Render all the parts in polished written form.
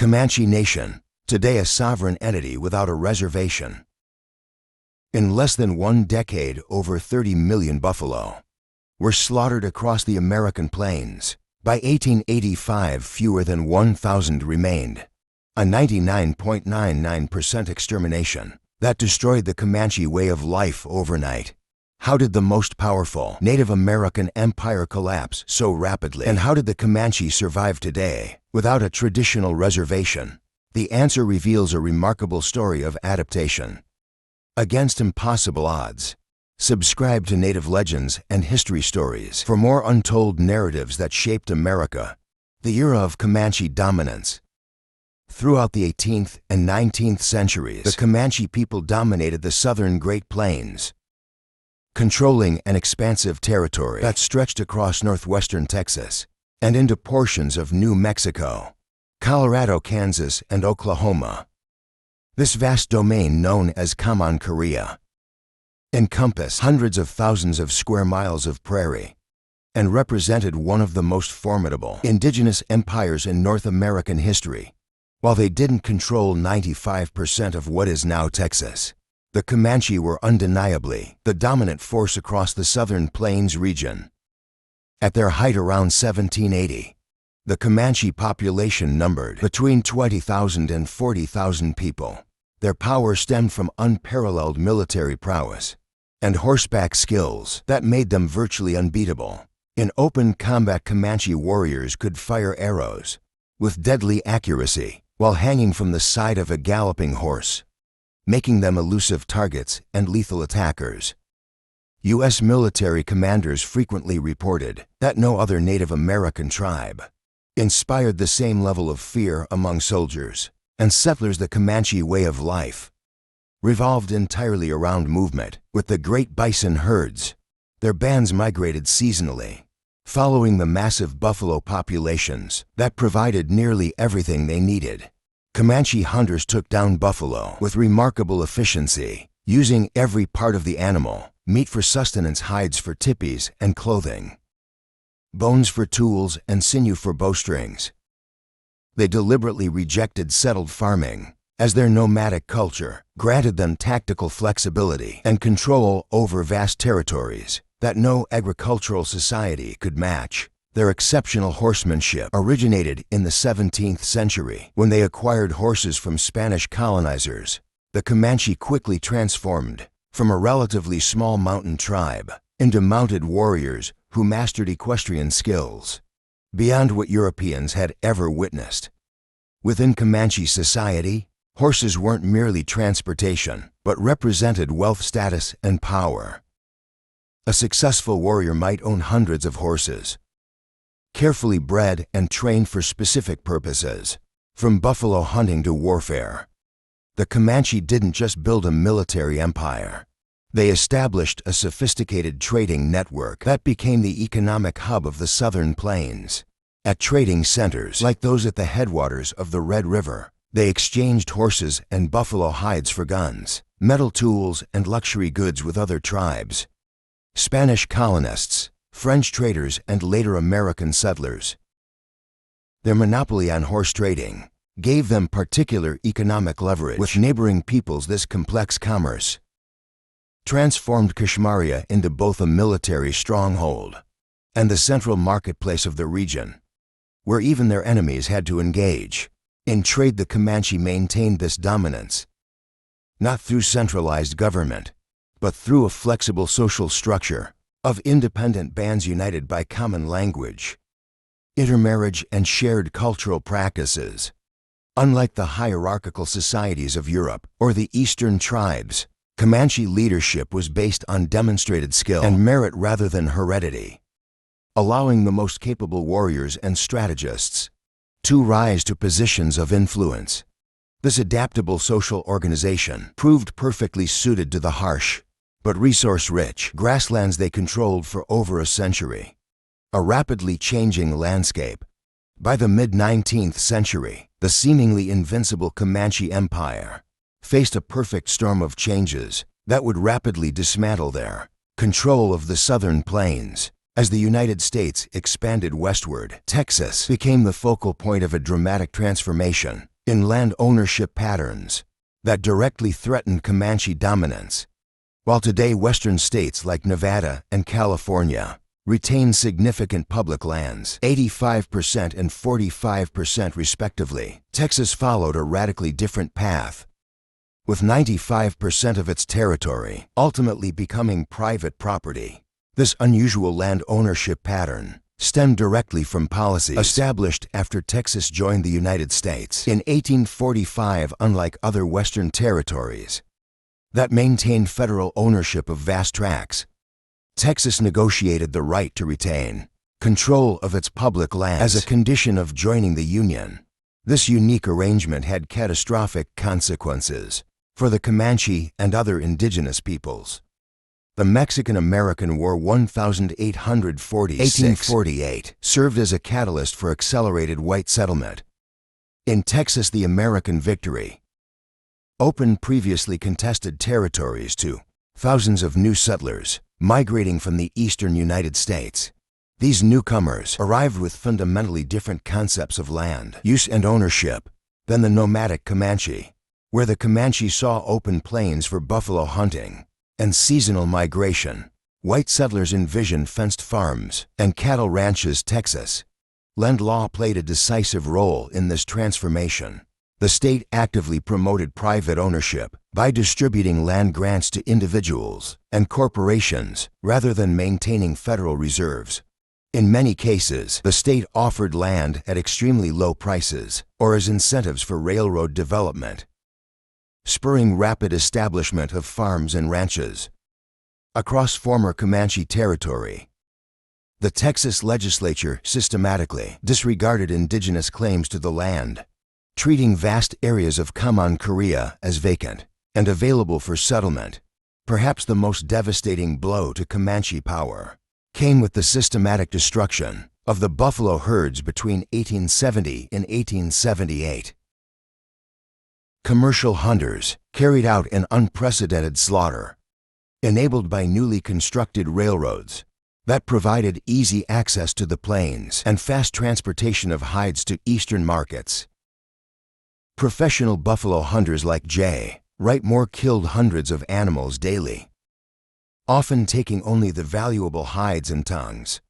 Comanche Nation, today a sovereign entity without a reservation. In less than 1 decade, over 30 million buffalo were slaughtered across the American plains. By 1885, fewer than 1,000 remained, a 99.99% extermination that destroyed the Comanche way of life overnight. How did the most powerful Native American empire collapse so rapidly? And how did the Comanche survive today without a traditional reservation? The answer reveals a remarkable story of adaptation. Against impossible odds. Subscribe to Native Legends and History Stories for more untold narratives that shaped America. The era of Comanche dominance. Throughout the 18th and 19th centuries, the Comanche people dominated the southern Great Plains, controlling an expansive territory that stretched across northwestern Texas and into portions of New Mexico, Colorado, Kansas, and Oklahoma. This vast domain, known as Comanche, encompassed hundreds of thousands of square miles of prairie and represented one of the most formidable indigenous empires in North American history. While they didn't control 95% of what is now Texas, the Comanche were undeniably the dominant force across the Southern Plains region. At their height around 1780, the Comanche population numbered between 20,000 and 40,000 people. Their power stemmed from unparalleled military prowess and horseback skills that made them virtually unbeatable. In open combat, Comanche warriors could fire arrows with deadly accuracy while hanging from the side of a galloping horse, making them elusive targets and lethal attackers. U.S. military commanders frequently reported that no other Native American tribe inspired the same level of fear among soldiers and settlers. The Comanche way of life revolved entirely around movement. With the great bison herds, their bands migrated seasonally, following the massive buffalo populations that provided nearly everything they needed. Comanche hunters took down buffalo with remarkable efficiency, using every part of the animal: meat for sustenance, hides for tippies and clothing, bones for tools, and sinew for bowstrings. They deliberately rejected settled farming, as their nomadic culture granted them tactical flexibility and control over vast territories that no agricultural society could match. Their exceptional horsemanship originated in the 17th century when they acquired horses from Spanish colonizers. The Comanche quickly transformed from a relatively small mountain tribe into mounted warriors who mastered equestrian skills beyond what Europeans had ever witnessed. Within Comanche society, horses weren't merely transportation, but represented wealth, status, and power. A successful warrior might own hundreds of horses, carefully bred and trained for specific purposes, from buffalo hunting to warfare. The Comanche didn't just build a military empire. They established a sophisticated trading network that became the economic hub of the Southern Plains. At trading centers like those at the headwaters of the Red River, they exchanged horses and buffalo hides for guns, metal tools, and luxury goods with other tribes. Spanish colonists, French traders, and later American settlers. Their monopoly on horse trading gave them particular economic leverage with neighboring peoples. This complex commerce transformed Kashmaria into both a military stronghold and the central marketplace of the region, where even their enemies had to engage. In trade, the Comanche maintained this dominance, not through centralized government, but through a flexible social structure of independent bands united by common language, intermarriage, and shared cultural practices. Unlike the hierarchical societies of Europe or the Eastern tribes, Comanche leadership was based on demonstrated skill and merit rather than heredity, allowing the most capable warriors and strategists to rise to positions of influence. This adaptable social organization proved perfectly suited to the harsh but resource-rich grasslands they controlled for over a century. A rapidly changing landscape. By the mid-19th century, the seemingly invincible Comanche Empire faced a perfect storm of changes that would rapidly dismantle their control of the Southern Plains. As the United States expanded westward, Texas became the focal point of a dramatic transformation. in land ownership patterns that directly threatened Comanche dominance. While today Western states like Nevada and California retain significant public lands, 85% and 45% respectively, Texas followed a radically different path, with 95% of its territory ultimately becoming private property. This unusual land ownership pattern stemmed directly from policies established after Texas joined the United States in 1845. Unlike other Western territories that maintained federal ownership of vast tracts, Texas negotiated the right to retain control of its public lands as a condition of joining the Union. This unique arrangement had catastrophic consequences for the Comanche and other indigenous peoples. The Mexican-American War 1848 served as a catalyst for accelerated white settlement. In Texas, the American victory opened previously contested territories to thousands of new settlers migrating from the eastern United States. These newcomers arrived with fundamentally different concepts of land use and ownership than the nomadic Comanche, where the Comanche saw open plains for buffalo hunting and seasonal migration. White settlers envisioned fenced farms and cattle ranches. Texas land law played a decisive role in this transformation. The state actively promoted private ownership by distributing land grants to individuals and corporations rather than maintaining federal reserves. In many cases, the state offered land at extremely low prices or as incentives for railroad development, spurring rapid establishment of farms and ranches across former Comanche territory. The Texas legislature systematically disregarded indigenous claims to the land, treating vast areas of Comanche as vacant and available for settlement. Perhaps the most devastating blow to Comanche power came with the systematic destruction of the buffalo herds between 1870 and 1878. Commercial hunters carried out an unprecedented slaughter, enabled by newly constructed railroads that provided easy access to the plains and fast transportation of hides to eastern markets. Professional buffalo hunters like J. Wright Moore killed hundreds of animals daily, often taking only the valuable hides and tongues,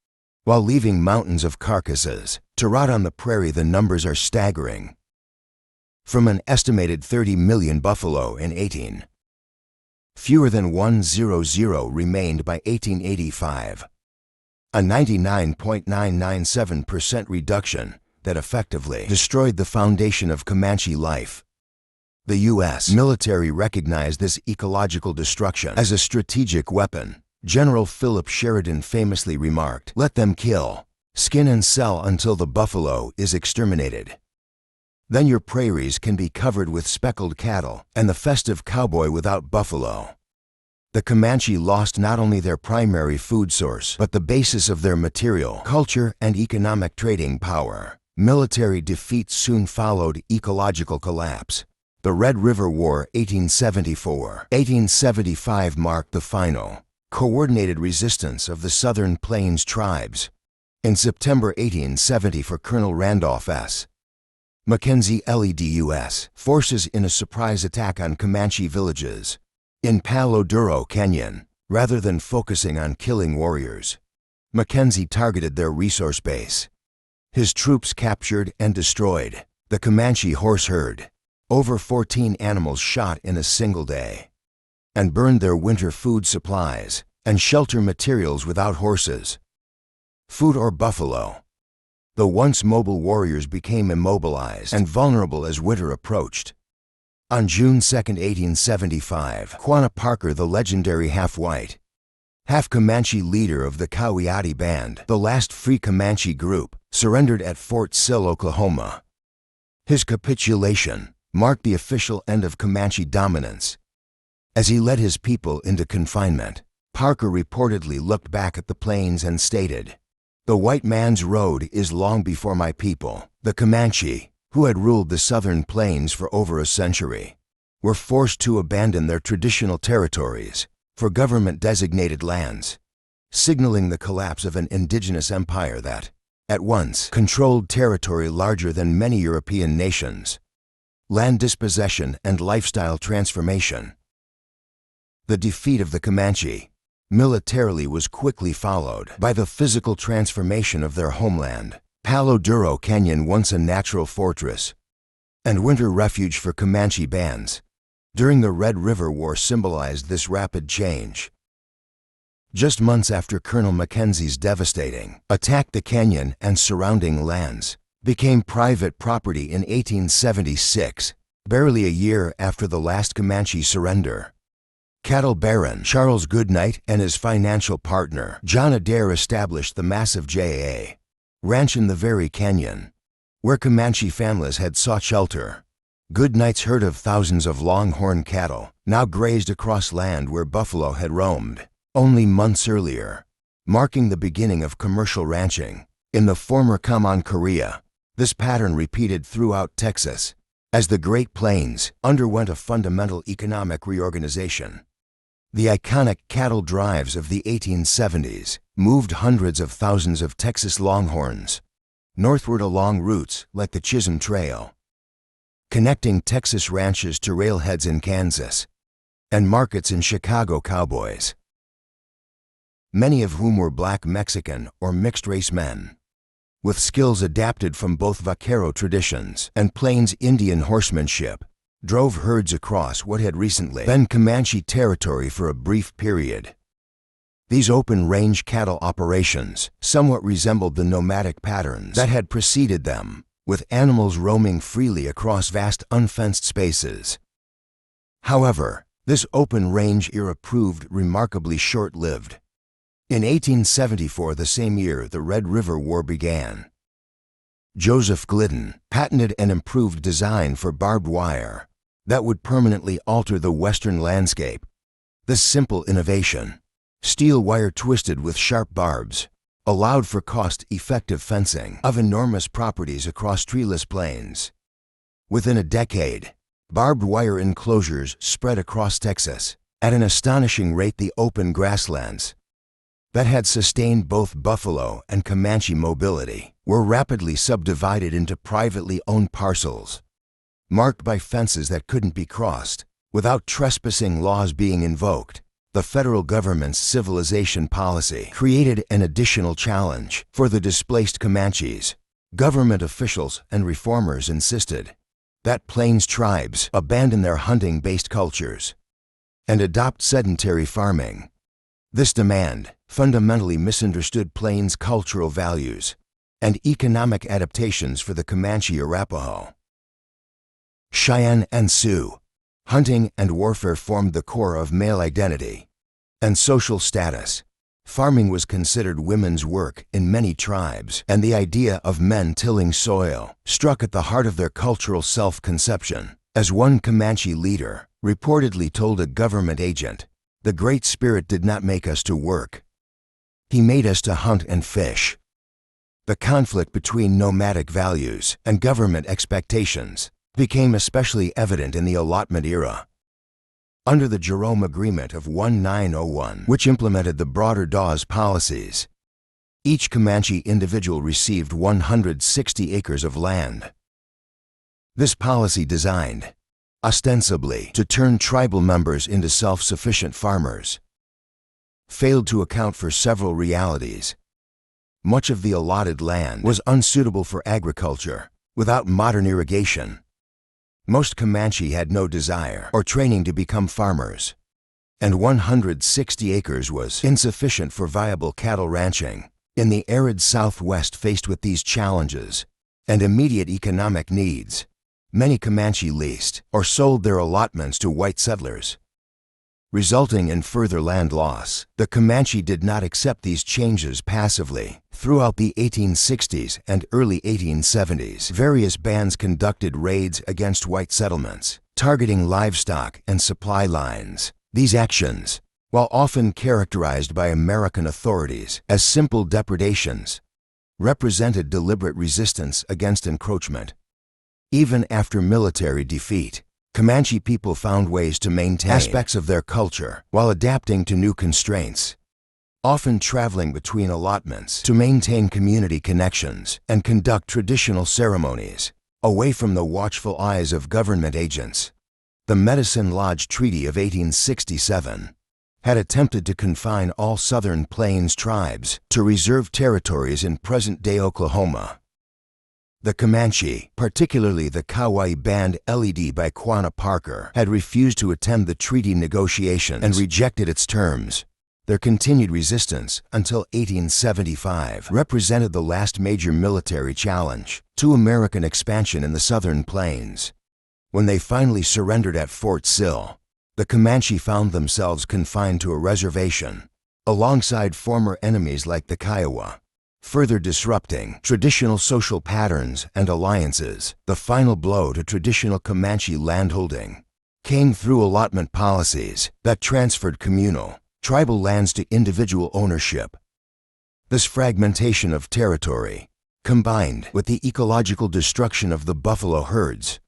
while leaving mountains of carcasses to rot on the prairie. The numbers are staggering. From an estimated 30 million buffalo in 18, fewer than 100 remained by 1885, a 99.997% reduction that effectively destroyed the foundation of Comanche life. The U.S. military recognized this ecological destruction as a strategic weapon. General Philip Sheridan famously remarked, "Let them kill, skin and sell until the buffalo is exterminated. Then your prairies can be covered with speckled cattle and the festive cowboy without buffalo." The Comanche lost not only their primary food source, but the basis of their material, culture, and economic trading power. Military defeat soon followed. Ecological collapse. The Red River War 1874-1875 marked the final, coordinated resistance of the Southern Plains tribes. In September 1870, for Colonel Randolph S. Mackenzie LEDUS forces in a surprise attack on Comanche villages in Palo Duro Canyon. Rather than focusing on killing warriors, Mackenzie targeted their resource base. His troops captured and destroyed the Comanche horse herd, over 14 animals shot in a single day, and burned their winter food supplies and shelter materials without horses, food, or buffalo. The once mobile warriors became immobilized and vulnerable as winter approached. On June 2, 1875, Quanah Parker, the legendary half-white, half-Comanche leader of the Coyote Band, the last free Comanche group, surrendered at Fort Sill, Oklahoma. His capitulation marked the official end of Comanche dominance. As he led his people into confinement, Parker reportedly looked back at the plains and stated, "The white man's road is long before my people." The Comanche, who had ruled the southern plains for over a century, were forced to abandon their traditional territories for government-designated lands, signaling the collapse of an indigenous empire that, at once, controlled territory larger than many European nations. land dispossession, and lifestyle transformation. The defeat of the Comanche militarily was quickly followed by the physical transformation of their homeland. Palo Duro Canyon, once a natural fortress and winter refuge for Comanche bands during the Red River War, symbolized this rapid change. Just months after Colonel Mackenzie's devastating attack, the canyon and surrounding lands became private property in 1876, barely a year after the last Comanche surrender. Cattle Baron Charles Goodnight and his financial partner John Adair established the massive J.A. Ranch in the very canyon, where Comanche families had sought shelter. Goodnight's herd of thousands of longhorn cattle now grazed across land where buffalo had roamed only months earlier, marking the beginning of commercial ranching in the former Comanche Korea. This pattern repeated throughout Texas as the Great Plains underwent a fundamental economic reorganization. The iconic cattle drives of the 1870s moved hundreds of thousands of Texas longhorns northward along routes like the Chisholm Trail, connecting Texas ranches to railheads in Kansas and markets in Chicago. Cowboys, many of whom were black, Mexican, or mixed-race men, with skills adapted from both vaquero traditions and Plains Indian horsemanship, drove herds across what had recently been Comanche territory for a brief period. These open-range cattle operations somewhat resembled the nomadic patterns that had preceded them, with animals roaming freely across vast unfenced spaces. However, this open-range era proved remarkably short-lived. In 1874, the same year the Red River War began, Joseph Glidden patented an improved design for barbed wire that would permanently alter the western landscape. This simple innovation, steel wire twisted with sharp barbs, allowed for cost-effective fencing of enormous properties across treeless plains. Within a decade, barbed wire enclosures spread across Texas at an astonishing rate. The open grasslands that had sustained both buffalo and Comanche mobility were rapidly subdivided into privately owned parcels, marked by fences that couldn't be crossed without trespassing laws being invoked. The federal government's civilization policy created an additional challenge for the displaced Comanches. Government officials and reformers insisted that Plains tribes abandon their hunting-based cultures and adopt sedentary farming. This demand fundamentally misunderstood Plains' cultural values and economic adaptations for the Comanche, Arapaho, Cheyenne, and Sioux. Hunting and warfare formed the core of male identity and social status. Farming was considered women's work in many tribes, and the idea of men tilling soil struck at the heart of their cultural self-conception. As one Comanche leader reportedly told a government agent, "The Great Spirit did not make us to work. He made us to hunt and fish." The conflict between nomadic values and government expectations became especially evident in the allotment era. Under the Jerome Agreement of 1901, which implemented the broader Dawes policies, each Comanche individual received 160 acres of land. This policy, designed ostensibly to turn tribal members into self-sufficient farmers, failed to account for several realities. Much of the allotted land was unsuitable for agriculture without modern irrigation. Most Comanche had no desire or training to become farmers, and 160 acres was insufficient for viable cattle ranching. In the arid Southwest, faced with these challenges and immediate economic needs, many Comanche leased or sold their allotments to white settlers, resulting in further land loss. The Comanche did not accept these changes passively. Throughout the 1860s and early 1870s, various bands conducted raids against white settlements, targeting livestock and supply lines. These actions, while often characterized by American authorities as simple depredations, represented deliberate resistance against encroachment. Even after military defeat, Comanche people found ways to maintain aspects of their culture while adapting to new constraints, often traveling between allotments to maintain community connections and conduct traditional ceremonies. away from the watchful eyes of government agents. The Medicine Lodge Treaty of 1867 had attempted to confine all Southern Plains tribes to reserved territories in present-day Oklahoma. The Comanche, particularly the Kauai band led by Quanah Parker, had refused to attend the treaty negotiations and rejected its terms. Their continued resistance until 1875 represented the last major military challenge to American expansion in the Southern Plains. When they finally surrendered at Fort Sill, the Comanche found themselves confined to a reservation, alongside former enemies like the Kiowa, further disrupting traditional social patterns and alliances. The final blow to traditional Comanche landholding came through allotment policies that transferred communal, tribal lands to individual ownership. This fragmentation of territory, combined with the ecological destruction of the buffalo herds,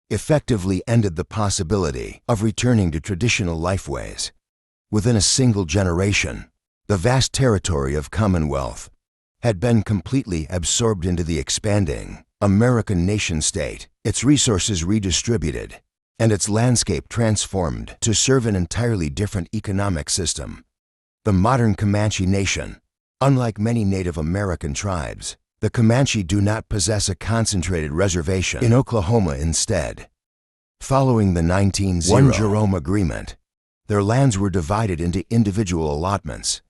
effectively ended the possibility of returning to traditional lifeways. Within a single generation, the vast territory of Commonwealth had been completely absorbed into the expanding American nation-state, its resources redistributed, and its landscape transformed to serve an entirely different economic system. The modern Comanche Nation, unlike many Native American tribes, the Comanche do not possess a concentrated reservation in Oklahoma. Instead, following the 1901 Jerome Agreement, their lands were divided into individual allotments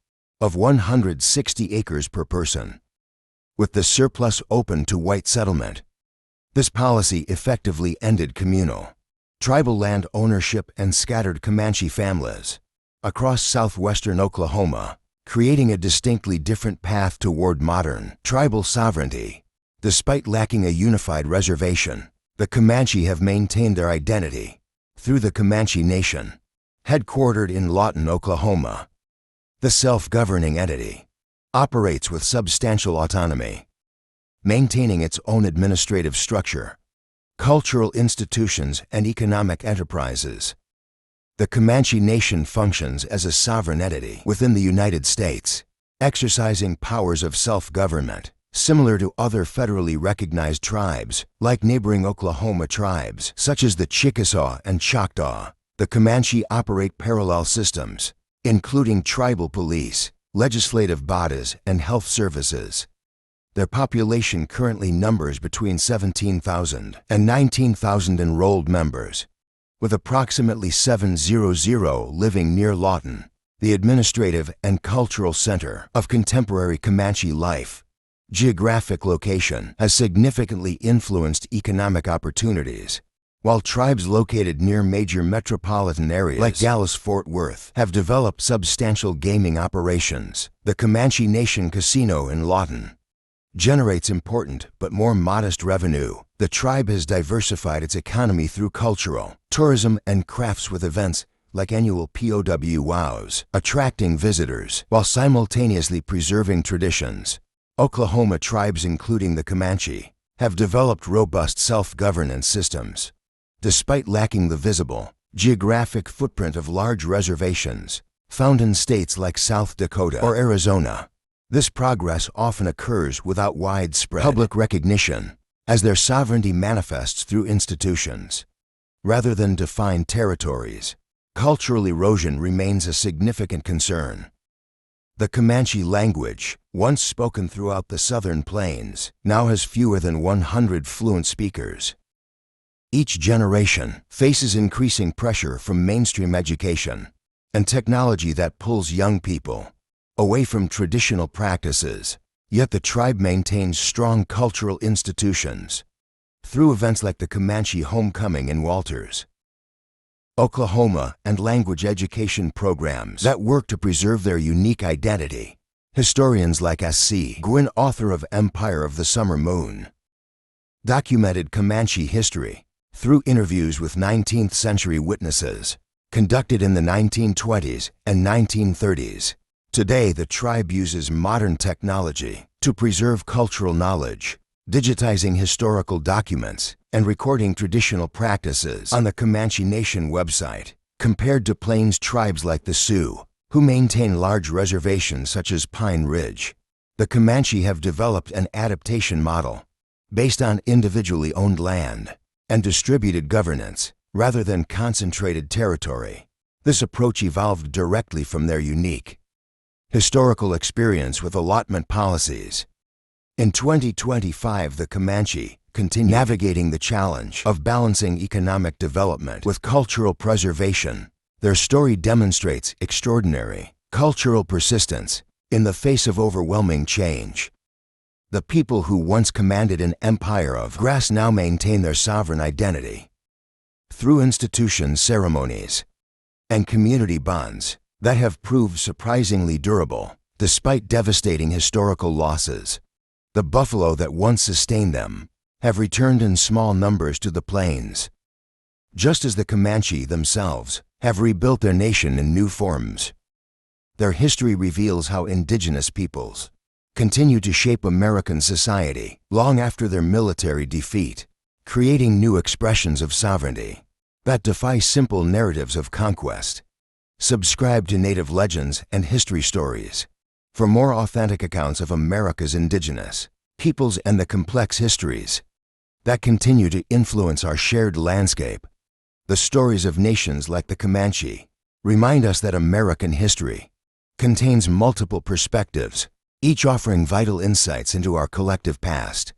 of 160 acres per person, with the surplus open to white settlement. This policy effectively ended communal, tribal land ownership and scattered Comanche families across southwestern Oklahoma, creating a distinctly different path toward modern tribal sovereignty. Despite lacking a unified reservation, the Comanche have maintained their identity through the Comanche Nation, headquartered in Lawton, Oklahoma. The self-governing entity operates with substantial autonomy, maintaining its own administrative structure, cultural institutions, and economic enterprises. The Comanche Nation functions as a sovereign entity within the United States, exercising powers of self-government similar to other federally recognized tribes like neighboring Oklahoma tribes such as the Chickasaw and Choctaw. The Comanche operate parallel systems, including tribal police, legislative bodies, and health services. Their population currently numbers between 17,000 and 19,000 enrolled members, with approximately 700 living near Lawton, the administrative and cultural center of contemporary Comanche life. Geographic location has significantly influenced economic opportunities. While tribes located near major metropolitan areas like Dallas-Fort Worth have developed substantial gaming operations, the Comanche Nation Casino in Lawton generates important but more modest revenue. The tribe has diversified its economy through cultural, tourism, and crafts, with events like annual Powwows attracting visitors while simultaneously preserving traditions. Oklahoma tribes, including the Comanche, have developed robust self-governance systems. Despite lacking the visible, geographic footprint of large reservations found in states like South Dakota or Arizona, this progress often occurs without widespread public recognition, as their sovereignty manifests through institutions rather than defined territories. Cultural erosion remains a significant concern. The Comanche language, once spoken throughout the Southern Plains, now has fewer than 100 fluent speakers. Each generation faces increasing pressure from mainstream education and technology that pulls young people away from traditional practices. Yet the tribe maintains strong cultural institutions through events like the Comanche Homecoming in Walters, Oklahoma, and language education programs that work to preserve their unique identity. Historians like S.C. Gwynn, author of Empire of the Summer Moon, documented Comanche history through interviews with 19th century witnesses conducted in the 1920s and 1930s. Today, the tribe uses modern technology to preserve cultural knowledge, digitizing historical documents and recording traditional practices on the Comanche Nation website. Compared to Plains tribes like the Sioux, who maintain large reservations such as Pine Ridge, the Comanche have developed an adaptation model based on individually owned land and distributed governance rather than concentrated territory. This approach evolved directly from their unique historical experience with allotment policies. In 2025, the Comanche continue navigating the challenge of balancing economic development with cultural preservation. Their story demonstrates extraordinary cultural persistence in the face of overwhelming change. The people who once commanded an empire of grass now maintain their sovereign identity through institutions, ceremonies, and community bonds that have proved surprisingly durable despite devastating historical losses. The buffalo that once sustained them have returned in small numbers to the plains, just as the Comanche themselves have rebuilt their nation in new forms. Their history reveals how indigenous peoples continue to shape American society long after their military defeat, creating new expressions of sovereignty that defy simple narratives of conquest. Subscribe to Native Legends and History Stories for more authentic accounts of America's indigenous peoples and the complex histories that continue to influence our shared landscape. The stories of nations like the Comanche remind us that American history contains multiple perspectives, each offering vital insights into our collective past.